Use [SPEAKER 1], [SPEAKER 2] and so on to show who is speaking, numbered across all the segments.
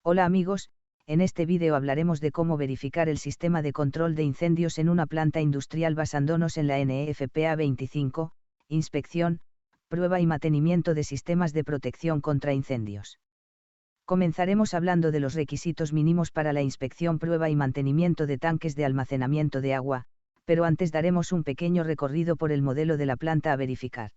[SPEAKER 1] Hola amigos, en este vídeo hablaremos de cómo verificar el sistema de control de incendios en una planta industrial basándonos en la NFPA 25, inspección, prueba y mantenimiento de sistemas de protección contra incendios. Comenzaremos hablando de los requisitos mínimos para la inspección, prueba y mantenimiento de tanques de almacenamiento de agua, pero antes daremos un pequeño recorrido por el modelo de la planta a verificar.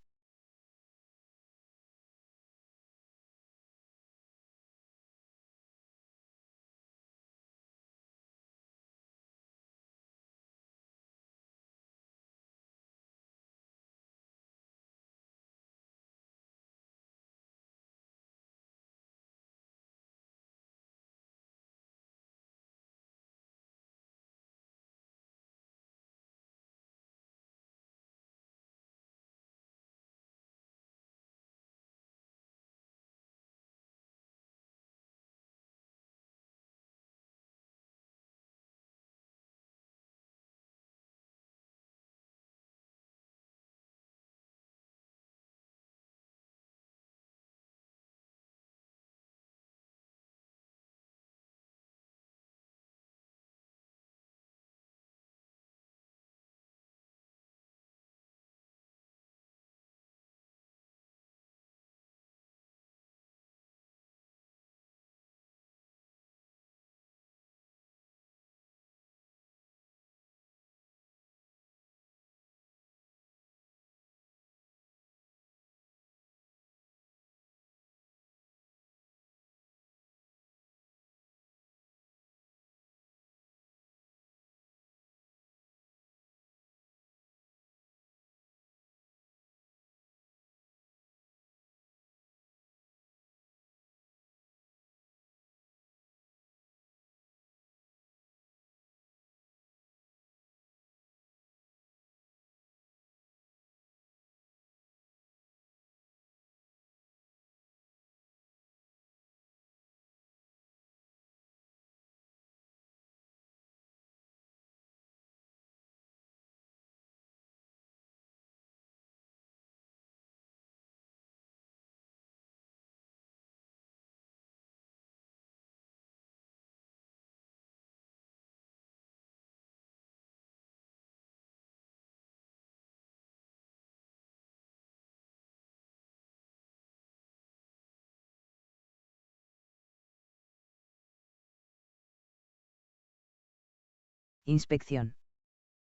[SPEAKER 1] Inspección.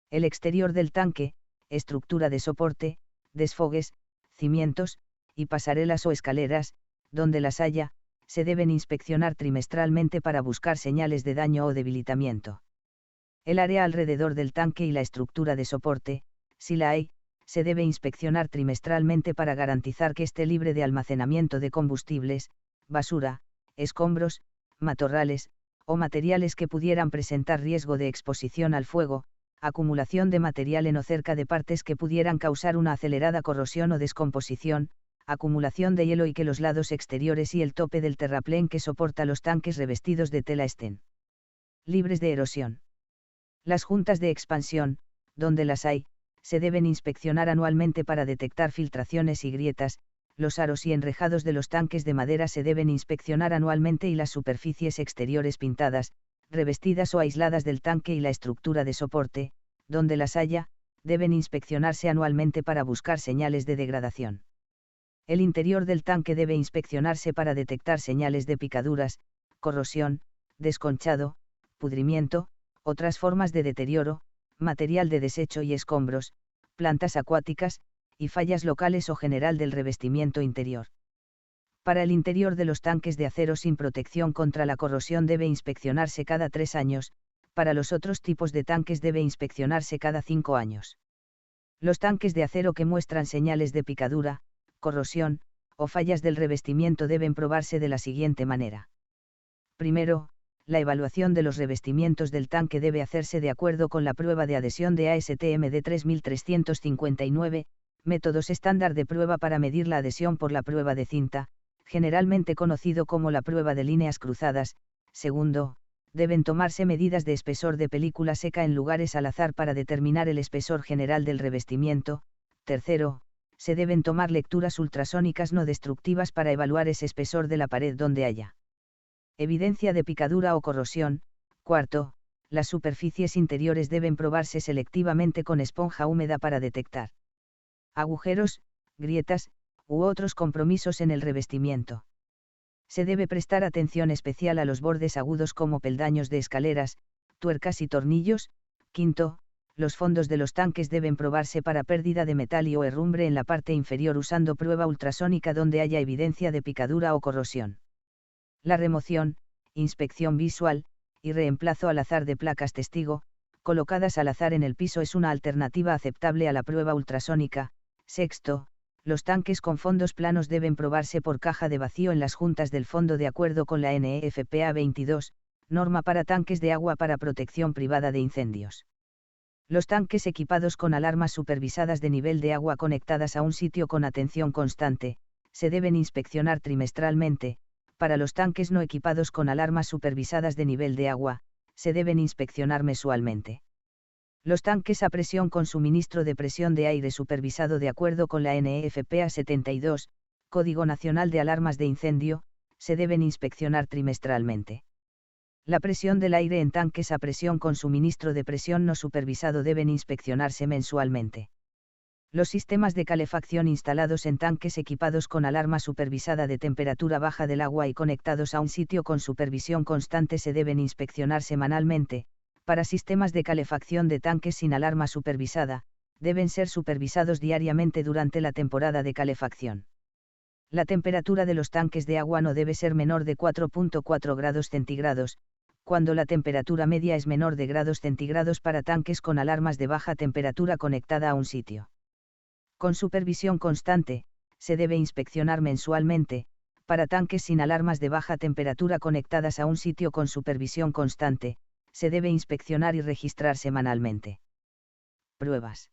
[SPEAKER 1] El exterior del tanque, estructura de soporte, desfogues, cimientos, y pasarelas o escaleras, donde las haya, se deben inspeccionar trimestralmente para buscar señales de daño o debilitamiento. El área alrededor del tanque y la estructura de soporte, si la hay, se debe inspeccionar trimestralmente para garantizar que esté libre de almacenamiento de combustibles, basura, escombros, matorrales, o materiales que pudieran presentar riesgo de exposición al fuego, acumulación de material en o cerca de partes que pudieran causar una acelerada corrosión o descomposición, acumulación de hielo y que los lados exteriores y el tope del terraplén que soporta los tanques revestidos de tela estén libres de erosión. Las juntas de expansión, donde las hay, se deben inspeccionar anualmente para detectar filtraciones y grietas. Los aros y enrejados de los tanques de madera se deben inspeccionar anualmente y las superficies exteriores pintadas, revestidas o aisladas del tanque y la estructura de soporte, donde las haya, deben inspeccionarse anualmente para buscar señales de degradación. El interior del tanque debe inspeccionarse para detectar señales de picaduras, corrosión, desconchado, pudrimiento, otras formas de deterioro, material de desecho y escombros, plantas acuáticas, y fallas locales o general del revestimiento interior. Para el interior de los tanques de acero sin protección contra la corrosión debe inspeccionarse cada 3 años, para los otros tipos de tanques debe inspeccionarse cada 5 años. Los tanques de acero que muestran señales de picadura, corrosión, o fallas del revestimiento deben probarse de la siguiente manera. Primero, la evaluación de los revestimientos del tanque debe hacerse de acuerdo con la prueba de adhesión de ASTM de 3359, métodos estándar de prueba para medir la adhesión por la prueba de cinta, generalmente conocido como la prueba de líneas cruzadas. Segundo, deben tomarse medidas de espesor de película seca en lugares al azar para determinar el espesor general del revestimiento. Tercero, se deben tomar lecturas ultrasónicas no destructivas para evaluar ese espesor de la pared donde haya. Evidencia de picadura o corrosión. Cuarto, las superficies interiores deben probarse selectivamente con esponja húmeda para detectar agujeros, grietas, u otros compromisos en el revestimiento. Se debe prestar atención especial a los bordes agudos como peldaños de escaleras, tuercas y tornillos. Quinto, los fondos de los tanques deben probarse para pérdida de metal o herrumbre en la parte inferior usando prueba ultrasónica donde haya evidencia de picadura o corrosión. La remoción, inspección visual, y reemplazo al azar de placas testigo, colocadas al azar en el piso es una alternativa aceptable a la prueba ultrasónica. Sexto, los tanques con fondos planos deben probarse por caja de vacío en las juntas del fondo de acuerdo con la NEFPA 22, norma para tanques de agua para protección privada de incendios. Los tanques equipados con alarmas supervisadas de nivel de agua conectadas a un sitio con atención constante, se deben inspeccionar trimestralmente. Para los tanques no equipados con alarmas supervisadas de nivel de agua, se deben inspeccionar mensualmente. Los tanques a presión con suministro de presión de aire supervisado de acuerdo con la NEFPA 72, Código Nacional de Alarmas de Incendio, se deben inspeccionar trimestralmente. La presión del aire en tanques a presión con suministro de presión no supervisado deben inspeccionarse mensualmente. Los sistemas de calefacción instalados en tanques equipados con alarma supervisada de temperatura baja del agua y conectados a un sitio con supervisión constante se deben inspeccionar semanalmente. Para sistemas de calefacción de tanques sin alarma supervisada, deben ser supervisados diariamente durante la temporada de calefacción. La temperatura de los tanques de agua no debe ser menor de 4.4 grados centígrados, cuando la temperatura media es menor de grados centígrados para tanques con alarmas de baja temperatura conectada a un sitio. Con supervisión constante, se debe inspeccionar mensualmente. Para tanques sin alarmas de baja temperatura conectadas a un sitio con supervisión constante, se debe inspeccionar y registrar semanalmente. Pruebas.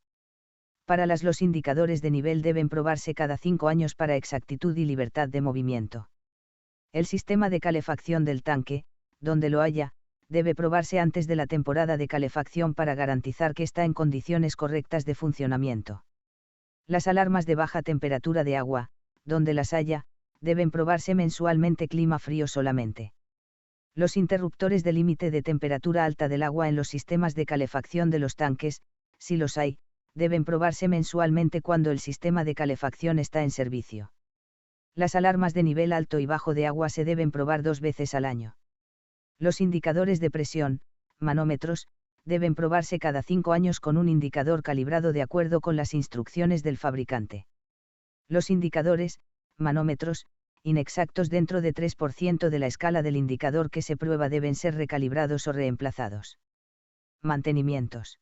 [SPEAKER 1] Para los indicadores de nivel deben probarse cada 5 años para exactitud y libertad de movimiento. El sistema de calefacción del tanque, donde lo haya, debe probarse antes de la temporada de calefacción para garantizar que está en condiciones correctas de funcionamiento. Las alarmas de baja temperatura de agua, donde las haya, deben probarse mensualmente clima frío solamente. Los interruptores de límite de temperatura alta del agua en los sistemas de calefacción de los tanques, si los hay, deben probarse mensualmente cuando el sistema de calefacción está en servicio. Las alarmas de nivel alto y bajo de agua se deben probar 2 veces al año. Los indicadores de presión, manómetros, deben probarse cada 5 años con un indicador calibrado de acuerdo con las instrucciones del fabricante. Los indicadores, manómetros, inexactos dentro de 3% de la escala del indicador que se prueba deben ser recalibrados o reemplazados. Mantenimientos.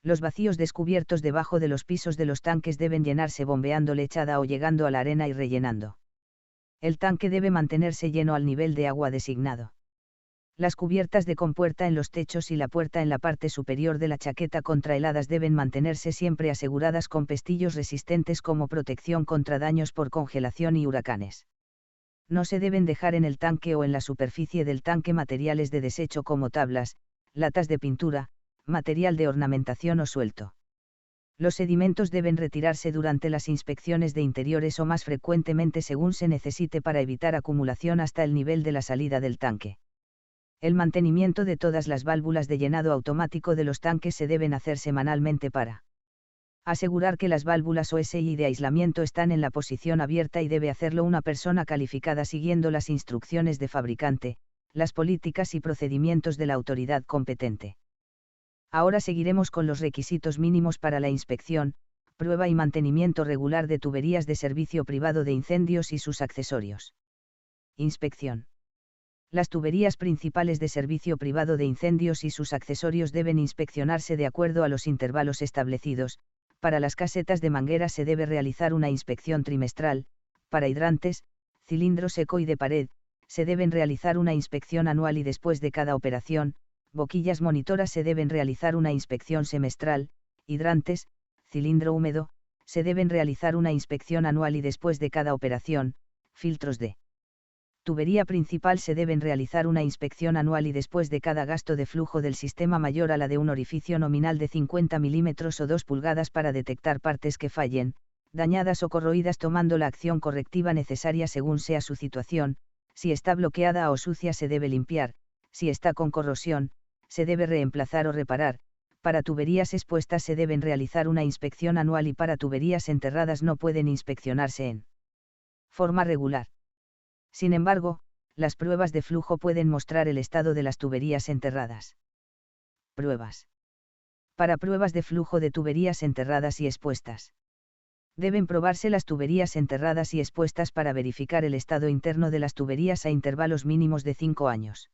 [SPEAKER 1] Los vacíos descubiertos debajo de los pisos de los tanques deben llenarse bombeando lechada o llegando a la arena y rellenando. El tanque debe mantenerse lleno al nivel de agua designado. Las cubiertas de compuerta en los techos y la puerta en la parte superior de la chaqueta contra heladas deben mantenerse siempre aseguradas con pestillos resistentes como protección contra daños por congelación y huracanes. No se deben dejar en el tanque o en la superficie del tanque materiales de desecho como tablas, latas de pintura, material de ornamentación o suelto. Los sedimentos deben retirarse durante las inspecciones de interiores o más frecuentemente según se necesite para evitar acumulación hasta el nivel de la salida del tanque. El mantenimiento de todas las válvulas de llenado automático de los tanques se deben hacer semanalmente para asegurar que las válvulas OSI de aislamiento están en la posición abierta y debe hacerlo una persona calificada siguiendo las instrucciones de fabricante, las políticas y procedimientos de la autoridad competente. Ahora seguiremos con los requisitos mínimos para la inspección, prueba y mantenimiento regular de tuberías de servicio privado de incendios y sus accesorios. Inspección. Las tuberías principales de servicio privado de incendios y sus accesorios deben inspeccionarse de acuerdo a los intervalos establecidos. Para las casetas de manguera se debe realizar una inspección trimestral. Para hidrantes, cilindro seco y de pared, se deben realizar una inspección anual y después de cada operación. Boquillas monitoras se deben realizar una inspección semestral. Hidrantes, cilindro húmedo, se deben realizar una inspección anual y después de cada operación. Filtros de tubería principal se deben realizar una inspección anual y después de cada gasto de flujo del sistema mayor a la de un orificio nominal de 50 milímetros o 2 pulgadas para detectar partes que fallen, dañadas o corroídas tomando la acción correctiva necesaria según sea su situación. si está bloqueada o sucia se debe limpiar, si está con corrosión, se debe reemplazar o reparar, para tuberías expuestas se deben realizar una inspección anual y para tuberías enterradas no pueden inspeccionarse en forma regular. Sin embargo, las pruebas de flujo pueden mostrar el estado de las tuberías enterradas. Pruebas. Para pruebas de flujo de tuberías enterradas y expuestas. Deben probarse las tuberías enterradas y expuestas para verificar el estado interno de las tuberías a intervalos mínimos de 5 años.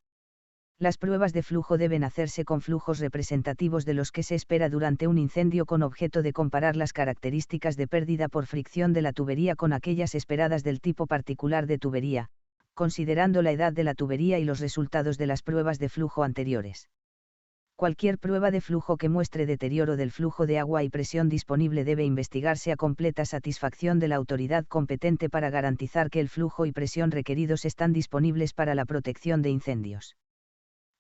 [SPEAKER 1] Las pruebas de flujo deben hacerse con flujos representativos de los que se espera durante un incendio con objeto de comparar las características de pérdida por fricción de la tubería con aquellas esperadas del tipo particular de tubería, considerando la edad de la tubería y los resultados de las pruebas de flujo anteriores. Cualquier prueba de flujo que muestre deterioro del flujo de agua y presión disponible debe investigarse a completa satisfacción de la autoridad competente para garantizar que el flujo y presión requeridos están disponibles para la protección de incendios.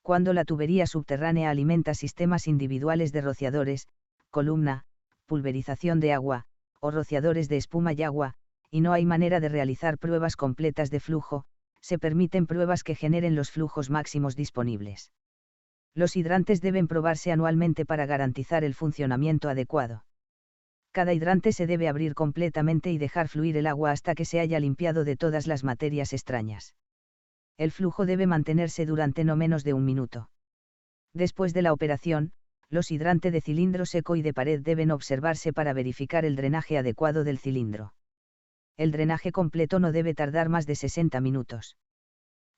[SPEAKER 1] Cuando la tubería subterránea alimenta sistemas individuales de rociadores, columna, pulverización de agua, o rociadores de espuma y agua, y no hay manera de realizar pruebas completas de flujo, se permiten pruebas que generen los flujos máximos disponibles. Los hidrantes deben probarse anualmente para garantizar el funcionamiento adecuado. Cada hidrante se debe abrir completamente y dejar fluir el agua hasta que se haya limpiado de todas las materias extrañas. El flujo debe mantenerse durante no menos de 1 minuto. Después de la operación, los hidrantes de cilindro seco y de pared deben observarse para verificar el drenaje adecuado del cilindro. El drenaje completo no debe tardar más de 60 minutos.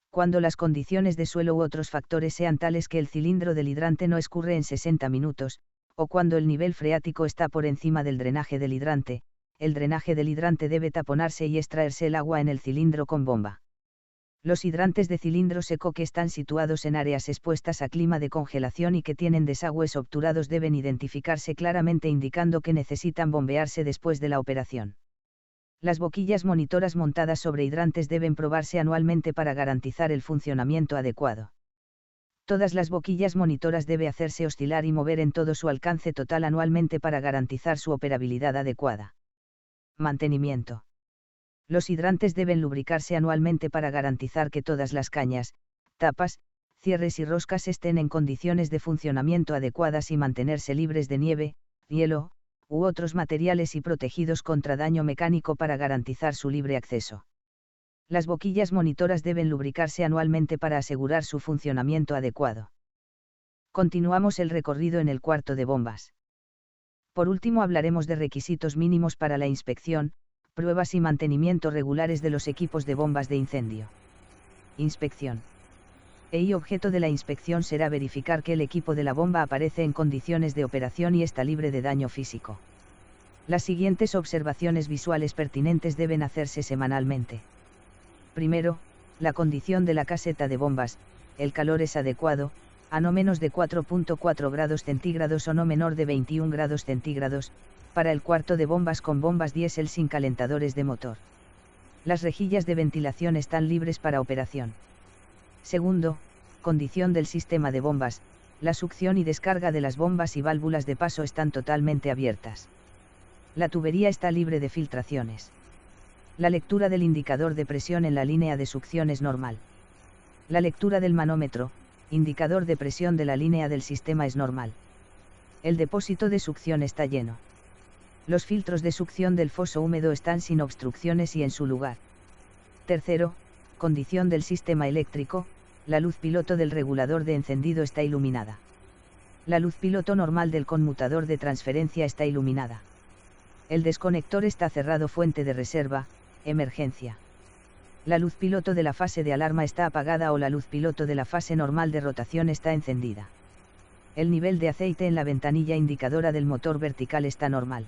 [SPEAKER 1] Cuando las condiciones de suelo u otros factores sean tales que el cilindro del hidrante no escurre en 60 minutos, o cuando el nivel freático está por encima del drenaje del hidrante, el drenaje del hidrante debe taponarse y extraerse el agua en el cilindro con bomba. Los hidrantes de cilindro seco que están situados en áreas expuestas a clima de congelación y que tienen desagües obturados deben identificarse claramente indicando que necesitan bombearse después de la operación. Las boquillas monitoras montadas sobre hidrantes deben probarse anualmente para garantizar el funcionamiento adecuado. Todas las boquillas monitoras debe hacerse oscilar y mover en todo su alcance total anualmente para garantizar su operabilidad adecuada. Mantenimiento. Los hidrantes deben lubricarse anualmente para garantizar que todas las cañas, tapas, cierres y roscas estén en condiciones de funcionamiento adecuadas y mantenerse libres de nieve, hielo, u otros materiales y protegidos contra daño mecánico para garantizar su libre acceso. Las boquillas monitoras deben lubricarse anualmente para asegurar su funcionamiento adecuado. Continuamos el recorrido en el cuarto de bombas. Por último hablaremos de requisitos mínimos para la inspección, pruebas y mantenimiento regulares de los equipos de bombas de incendio. Inspección. El objeto de la inspección será verificar que el equipo de la bomba aparece en condiciones de operación y está libre de daño físico. Las siguientes observaciones visuales pertinentes deben hacerse semanalmente. Primero, la condición de la caseta de bombas, el calor es adecuado, a no menos de 4.4 grados centígrados o no menor de 21 grados centígrados, para el cuarto de bombas con bombas diésel sin calentadores de motor. Las rejillas de ventilación están libres para operación. Segundo, condición del sistema de bombas, la succión y descarga de las bombas y válvulas de paso están totalmente abiertas. La tubería está libre de filtraciones. La lectura del indicador de presión en la línea de succión es normal. La lectura del manómetro, indicador de presión de la línea del sistema es normal. El depósito de succión está lleno. Los filtros de succión del foso húmedo están sin obstrucciones y en su lugar. Tercero, condición del sistema eléctrico, la luz piloto del regulador de encendido está iluminada. La luz piloto normal del conmutador de transferencia está iluminada. El desconector está cerrado. Fuente de reserva, emergencia. La luz piloto de la fase de alarma está apagada o la luz piloto de la fase normal de rotación está encendida. El nivel de aceite en la ventanilla indicadora del motor vertical está normal.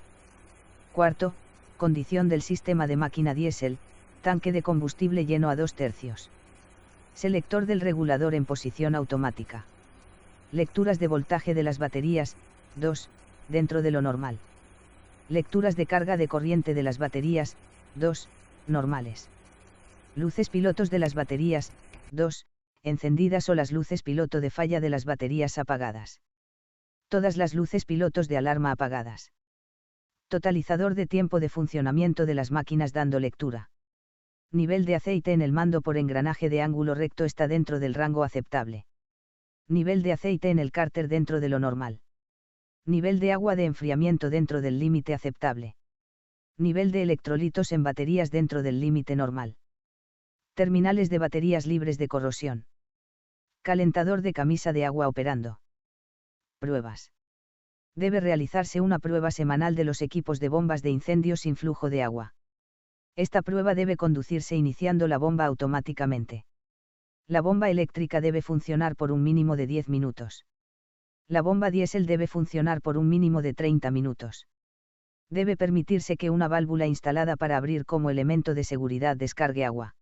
[SPEAKER 1] Cuarto, condición del sistema de máquina diésel, tanque de combustible lleno a 2/3. Selector del regulador en posición automática. Lecturas de voltaje de las baterías, 2, dentro de lo normal. Lecturas de carga de corriente de las baterías, 2, normales. Luces pilotos de las baterías, 2, encendidas o las luces piloto de falla de las baterías apagadas. Todas las luces pilotos de alarma apagadas. Totalizador de tiempo de funcionamiento de las máquinas dando lectura. Nivel de aceite en el mando por engranaje de ángulo recto está dentro del rango aceptable. Nivel de aceite en el cárter dentro de lo normal. Nivel de agua de enfriamiento dentro del límite aceptable. Nivel de electrolitos en baterías dentro del límite normal. Terminales de baterías libres de corrosión. Calentador de camisa de agua operando. Pruebas. Debe realizarse una prueba semanal de los equipos de bombas de incendio sin flujo de agua. Esta prueba debe conducirse iniciando la bomba automáticamente. La bomba eléctrica debe funcionar por un mínimo de 10 minutos. La bomba diésel debe funcionar por un mínimo de 30 minutos. Debe permitirse que una válvula instalada para abrir como elemento de seguridad descargue agua.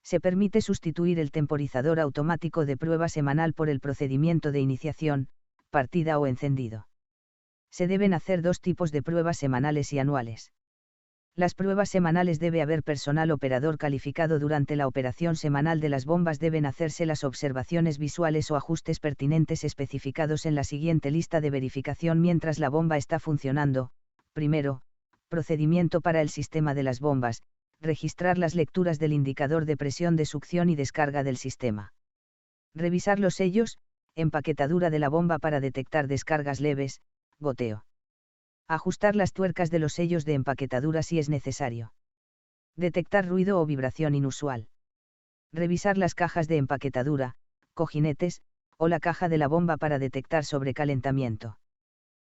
[SPEAKER 1] Se permite sustituir el temporizador automático de prueba semanal por el procedimiento de iniciación, partida o encendido. Se deben hacer dos tipos de pruebas semanales y anuales. Las pruebas semanales debe haber personal operador calificado durante la operación semanal de las bombas, deben hacerse las observaciones visuales o ajustes pertinentes especificados en la siguiente lista de verificación mientras la bomba está funcionando. Primero, procedimiento para el sistema de las bombas, registrar las lecturas del indicador de presión de succión y descarga del sistema. Revisar los sellos, empaquetadura de la bomba para detectar descargas leves, goteo. Ajustar las tuercas de los sellos de empaquetadura si es necesario. Detectar ruido o vibración inusual. Revisar las cajas de empaquetadura, cojinetes, o la caja de la bomba para detectar sobrecalentamiento.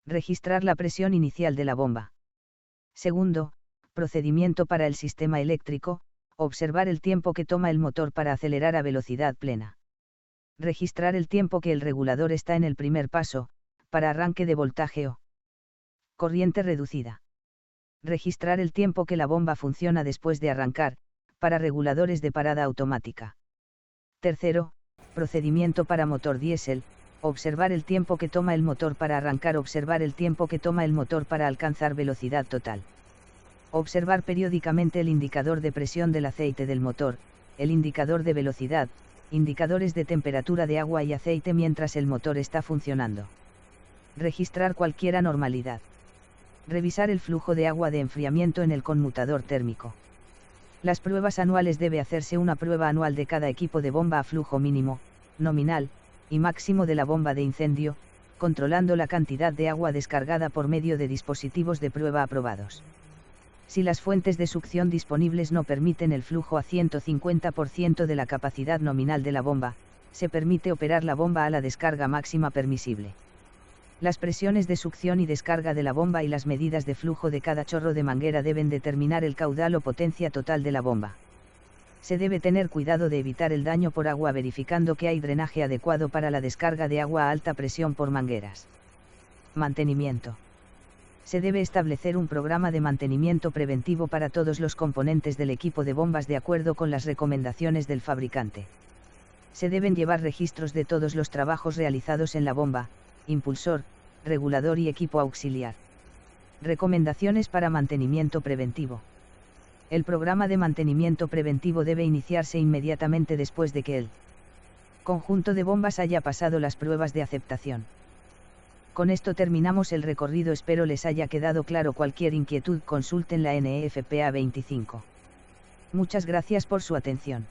[SPEAKER 1] Registrar la presión inicial de la bomba. Segundo, procedimiento para el sistema eléctrico, observar el tiempo que toma el motor para acelerar a velocidad plena. Registrar el tiempo que el regulador está en el primer paso, para arranque de voltaje o corriente reducida. Registrar el tiempo que la bomba funciona después de arrancar, para reguladores de parada automática. Tercero, procedimiento para motor diésel, observar el tiempo que toma el motor para arrancar, observar el tiempo que toma el motor para alcanzar velocidad total. Observar periódicamente el indicador de presión del aceite del motor, el indicador de velocidad, indicadores de temperatura de agua y aceite mientras el motor está funcionando. Registrar cualquier anormalidad. Revisar el flujo de agua de enfriamiento en el conmutador térmico. Las pruebas anuales debe hacerse una prueba anual de cada equipo de bomba a flujo mínimo, nominal, y máximo de la bomba de incendio, controlando la cantidad de agua descargada por medio de dispositivos de prueba aprobados. Si las fuentes de succión disponibles no permiten el flujo a 150% de la capacidad nominal de la bomba, se permite operar la bomba a la descarga máxima permisible. Las presiones de succión y descarga de la bomba y las medidas de flujo de cada chorro de manguera deben determinar el caudal o potencia total de la bomba. Se debe tener cuidado de evitar el daño por agua verificando que hay drenaje adecuado para la descarga de agua a alta presión por mangueras. Mantenimiento. Se debe establecer un programa de mantenimiento preventivo para todos los componentes del equipo de bombas de acuerdo con las recomendaciones del fabricante. Se deben llevar registros de todos los trabajos realizados en la bomba, impulsor, regulador y equipo auxiliar. Recomendaciones para mantenimiento preventivo. El programa de mantenimiento preventivo debe iniciarse inmediatamente después de que el conjunto de bombas haya pasado las pruebas de aceptación. Con esto terminamos el recorrido, espero les haya quedado claro. Cualquier inquietud consulten la NEFPA 25. Muchas gracias por su atención.